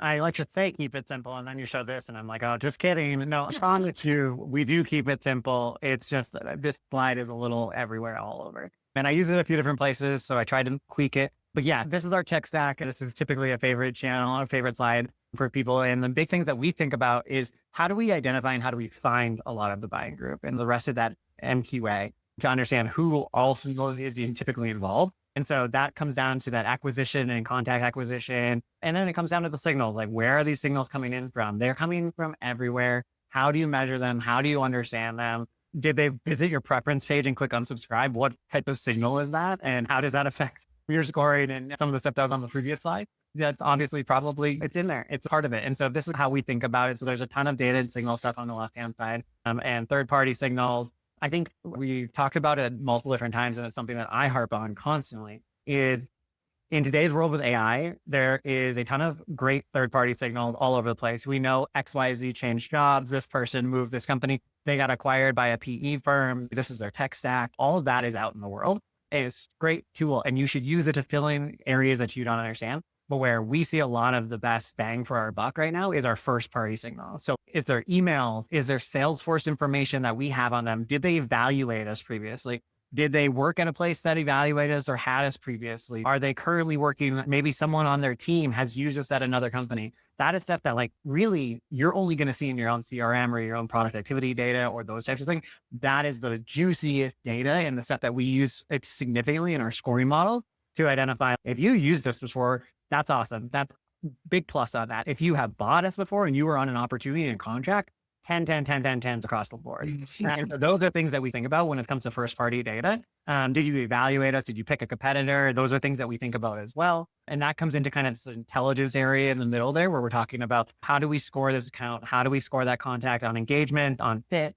I like to say keep it simple, and then you show this, and I'm like, oh, just kidding. No, I promise you, we do keep it simple. It's just that this slide is a little everywhere, all over. And I use it a few different places, so I try to tweak it. But yeah, this is our tech stack. This is typically a favorite channel, a favorite slide for people. And the big things that we think about is how do we identify and how do we find a lot of the buying group and the rest of that MQA to understand who also is typically involved. And so that comes down to that acquisition and contact acquisition. And then it comes down to the signals, like where are these signals coming in from? They're coming from everywhere. How do you measure them? How do you understand them? Did they visit your preference page and click unsubscribe? What type of signal is that? And how does that affect your scoring and some of the stuff that was on the previous slide? That's obviously it's in there. It's part of it. And so this is how we think about it. So there's a ton of data and signal stuff on the left-hand side and third-party signals. I think we talked about it multiple different times, and it's something that I harp on constantly is in today's world with AI, there is a ton of great third-party signals all over the place. We know XYZ changed jobs. This person moved this company. They got acquired by a PE firm. This is their tech stack. All of that is out in the world. It's a great tool, and you should use it to fill in areas that you don't understand. But where we see a lot of the best bang for our buck right now is our first party signal. So is there emails? Is there Salesforce information that we have on them? Did they evaluate us previously? Did they work at a place that evaluated us or had us previously? Are they currently working? Maybe someone on their team has used us at another company. That is stuff that like really you're only going to see in your own CRM or your own product activity data or those types of things. That is the juiciest data and the stuff that we use significantly in our scoring model to identify if you used this before. That's awesome. That's big plus on that. If you have bought us before and you were on an opportunity and contract, 10, 10, 10, 10, 10s across the board. And those are things that we think about when it comes to first party data. Did you evaluate us? Did you pick a competitor? Those are things that we think about as well. And that comes into kind of this intelligence area in the middle there where we're talking about how do we score this account? How do we score that contact on engagement, on fit?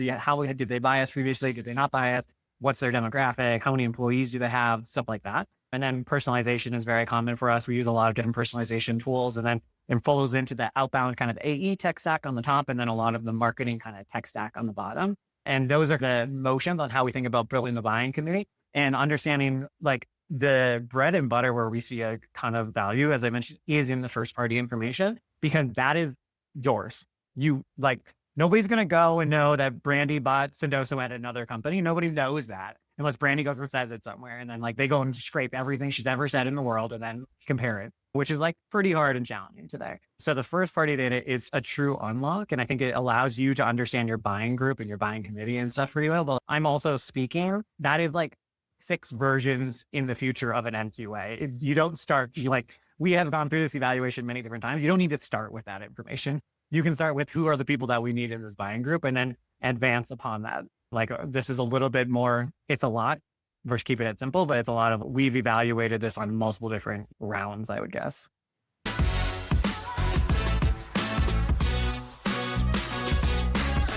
How did they buy us previously? Did they not buy us? What's their demographic? How many employees do they have? Stuff like that. And then personalization is very common for us. We use a lot of different personalization tools, and then it follows into the outbound kind of AE tech stack on the top, and then a lot of the marketing kind of tech stack on the bottom. And those are the motions on how we think about building the buying community and understanding like the bread and butter where we see a ton of value, as I mentioned, is in the first party information, because that is yours. Nobody's going to go and know that Brandy bought Sendoso at another company. Nobody knows that unless Brandy goes and says it somewhere. And then like they go and scrape everything she's ever said in the world and then compare it, which is like pretty hard and challenging today. So the first party data is a true unlock. And I think it allows you to understand your buying group and your buying committee and stuff pretty well. But I'm also speaking, that is like 6 versions in the future of an MQA. You don't start, we have gone through this evaluation many different times. You don't need to start with that information. You can start with who are the people that we need in this buying group and then advance upon that. Like this is a little bit more, it's a lot versus keeping it simple, but it's a lot of, we've evaluated this on multiple different rounds, I would guess.